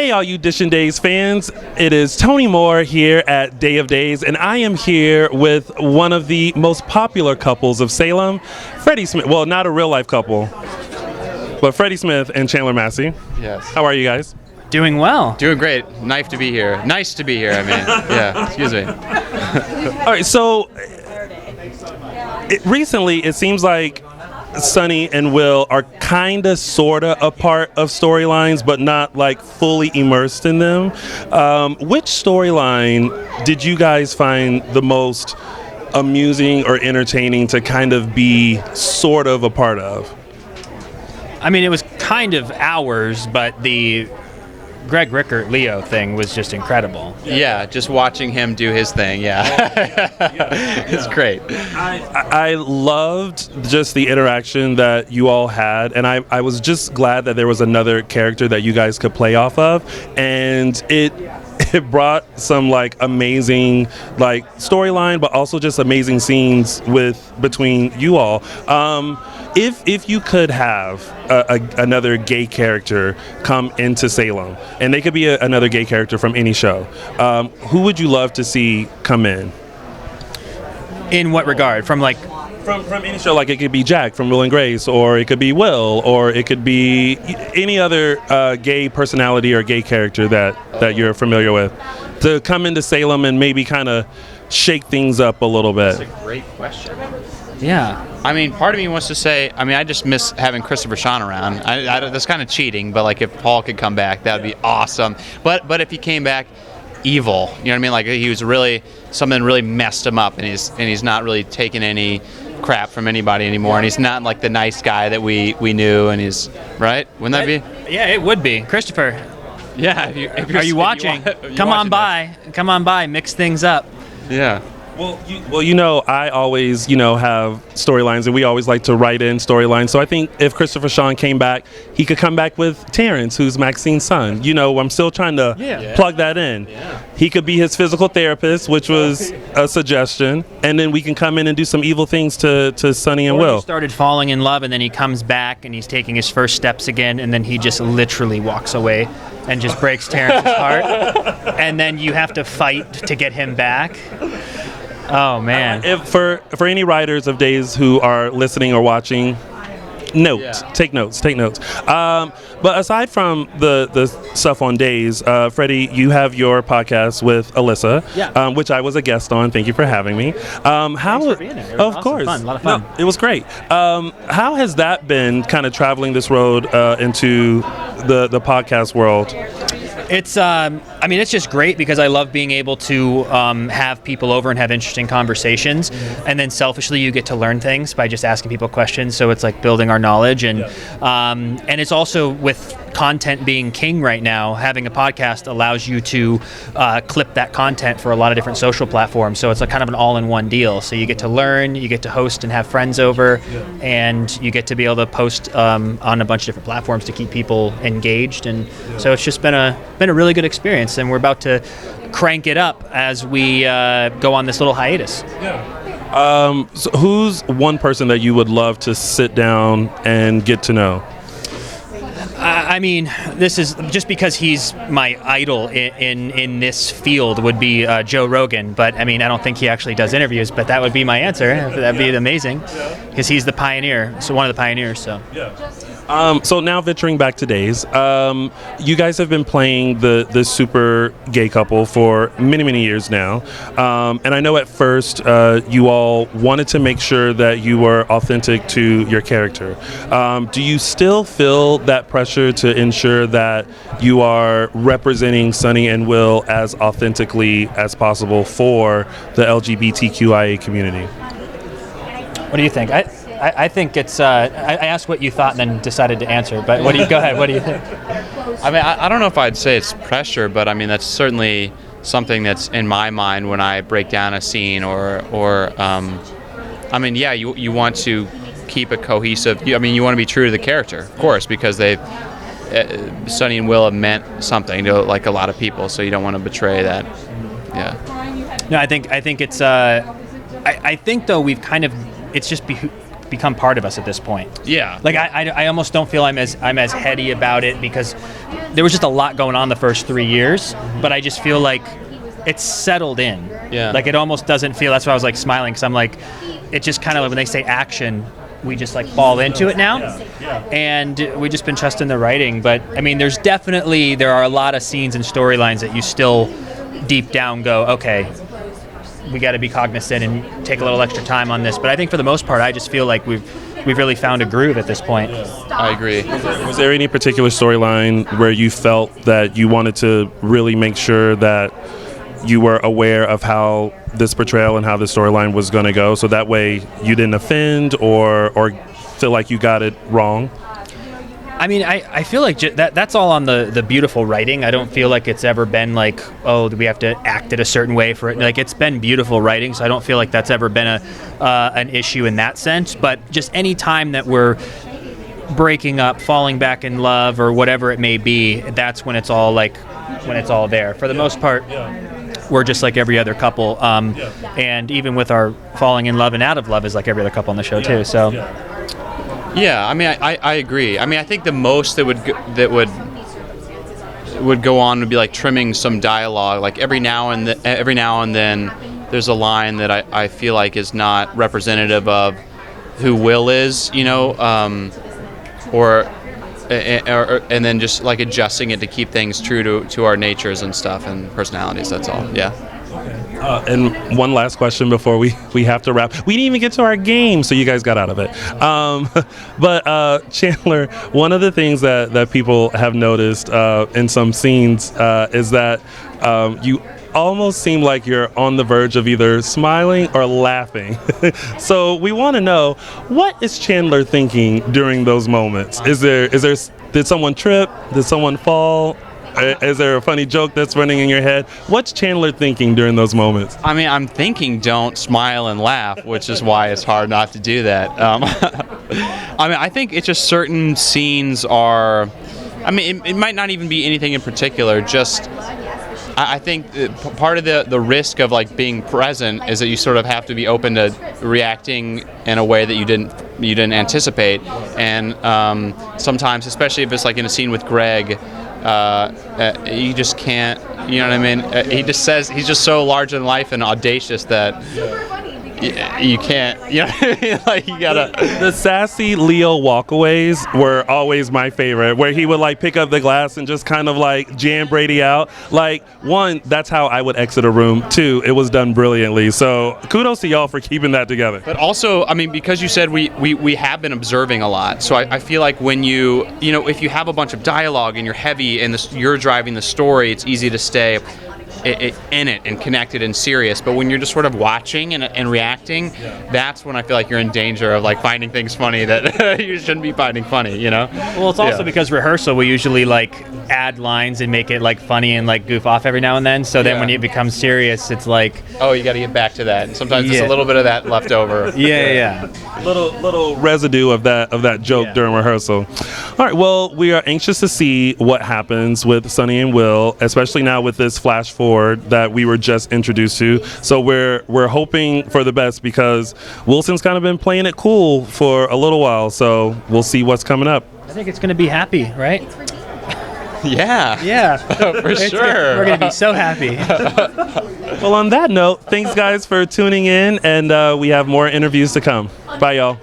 Hey, all you Dish and Days fans. It is Tony Moore here at Day of Days, and I am here with one of the most popular couples of Salem, Freddie Smith. Well, not a real-life couple, but Freddie Smith and Chandler Massey. Yes. How are you guys? Doing well. Doing great. Nice to be here. Nice to be here, I mean. Yeah, excuse me. All right, so recently it seems like Sonny and Will are kind of, sort of a part of storylines, but not like fully immersed in them. Which storyline did you guys find the most amusing or entertaining to kind of be sort of a part of? I mean, it was kind of ours, but the Greg Rickert Leo thing was just incredible. Yeah, just watching him do his thing, It's great. I loved just the interaction that you all had, and I was just glad that there was another character that you guys could play off of, and it brought some like amazing like storyline, but also just amazing scenes between you all. If you could have another gay character come into Salem, and they could be another gay character from any show, who would you love to see come in? In what regard? From any show, like it could be Jack from Will and Grace, or it could be Will, or it could be any other gay personality or gay character that you're familiar with, to come into Salem and maybe kind of shake things up a little bit. That's a great question. Yeah. I mean, part of me wants to say, I just miss having Christopher Sean around. That's kind of cheating, but like if Paul could come back, that would be awesome. But if he came back evil, you know what I mean? Like he was something really messed him up, and he's not really taking any crap from anybody anymore, and he's not like the nice guy that we knew, and he's right. Wouldn't that be? Yeah, it would be. Christopher. Yeah. Are you watching? Come on by. Mix things up. Yeah. Well, I always, have storylines, and we always like to write in storylines. So I think if Christopher Sean came back, he could come back with Terrence, who's Maxine's son. I'm still trying to plug that in. Yeah. He could be his physical therapist, which was a suggestion, and then we can come in and do some evil things to Sonny and Will. He started falling in love, and then he comes back, and he's taking his first steps again, and then he just literally walks away and just breaks Terrence's heart, and then you have to fight to get him back. Oh man! For any writers of Days who are listening or watching, take notes. But aside from the stuff on Days, Freddie, you have your podcast with Alyssa, which I was a guest on. Thank you for having me. Thanks for being there. Of course, fun, a lot of fun. No, it was great. How has that been, kind of traveling this road into the podcast world? It's it's just great because I love being able to have people over and have interesting conversations, and then selfishly you get to learn things by just asking people questions. So it's like building our knowledge, and it's also with content being king right now, having a podcast allows you to clip that content for a lot of different social platforms. So it's like kind of an all-in-one deal. So you get to learn, you get to host and have friends over, and you get to be able to post on a bunch of different platforms to keep people engaged. And so it's just been a really good experience, and we're about to crank it up as we go on this little hiatus. So who's one person that you would love to sit down and get to know? This is just because he's my idol in this field would be Joe Rogan, but I don't think he actually does interviews, but that would be my answer. That'd be amazing because he's the pioneer, so one of the pioneers. So. So now venturing back to Days, you guys have been playing the super gay couple for many, many years now. And I know at first you all wanted to make sure that you were authentic to your character. Do you still feel that pressure to ensure that you are representing Sonny and Will as authentically as possible for the LGBTQIA community? What do you think? I think it's. I asked what you thought and then decided to answer. But go ahead. What do you think? I don't know if I'd say it's pressure, but that's certainly something that's in my mind when I break down a scene or you want to keep it cohesive. You want to be true to the character, of course, because Sonny and Will have meant something to like a lot of people, so you don't want to betray that. Yeah. No, I think it's. I think though we've kind of. It's just become part of us at this point. Yeah. Like I almost don't feel I'm as heady about it because there was just a lot going on the first 3 years, but I just feel like it's settled in. Yeah. Like it almost doesn't feel. That's why I was like smiling because I'm like, it just kind of when they say action, we just like fall into it now, and we've just been trusting the writing. But I mean, there are a lot of scenes and storylines that you still deep down go, okay, we got to be cognizant and take a little extra time on this. But I think for the most part, I just feel like we've really found a groove at this point. I agree. Was there any particular storyline where you felt that you wanted to really make sure that you were aware of how this portrayal and how the storyline was going to go, so that way you didn't offend or feel like you got it wrong? I mean, I feel like that's all on the beautiful writing. I don't feel like it's ever been like, oh, we have to act it a certain way for it. Like, it's been beautiful writing, so I don't feel like that's ever been an issue in that sense. But just any time that we're breaking up, falling back in love, or whatever it may be, that's when it's all there. For the most part, we're just like every other couple. And even with our falling in love and out of love is like every other couple on the show too. So. Yeah, I mean, I agree. I mean, I think the most that would go on would be like trimming some dialogue. Like every now and then, there's a line that I feel like is not representative of who Will is, you know, and then just like adjusting it to keep things true to our natures and stuff and personalities. That's all. Yeah. And one last question before we have to wrap. We didn't even get to our game, so you guys got out of it. But Chandler, one of the things that people have noticed in some scenes is that you almost seem like you're on the verge of either smiling or laughing. So we want to know, what is Chandler thinking during those moments? Did someone trip? Did someone fall? Is there a funny joke that's running in your head? What's Chandler thinking during those moments? I mean, I'm thinking don't smile and laugh, which is why it's hard not to do that. I mean, I think it's just certain scenes are, I mean, it might not even be anything in particular, just I think part of the risk of like being present is that you sort of have to be open to reacting in a way that you didn't anticipate, and sometimes, especially if it's like in a scene with Greg, you just can't, you know what I mean? He just says, he's just so larger than life and audacious that you can't, you know what I mean? Like, you gotta. The sassy Leo walkaways were always my favorite, where he would like pick up the glass and just kind of like jam Brady out. Like, one, that's how I would exit a room. Two, it was done brilliantly. So kudos to y'all for keeping that together. But also, I mean, because you said we have been observing a lot, so I feel like when you know, if you have a bunch of dialogue and you're heavy and you're driving the story, it's easy to stay in it and connected and serious. But when you're just sort of watching and reacting, that's when I feel like you're in danger of like finding things funny that you shouldn't be finding funny, you know? Well, it's also because rehearsal, we usually like add lines and make it like funny and like goof off every now and then. So then when it becomes serious, it's like, oh, you got to get back to that. And sometimes there's a little bit of that left over. Yeah. Little residue of that joke during rehearsal. All right, well, we are anxious to see what happens with Sonny and Will, especially now with this flash forward that we were just introduced to. So we're hoping for the best, because Wilson's kind of been playing it cool for a little while. So we'll see what's coming up. I think it's going to be happy, right? Yeah, for sure. We're going to be so happy. Well, on that note, thanks guys for tuning in, and we have more interviews to come. Bye, y'all.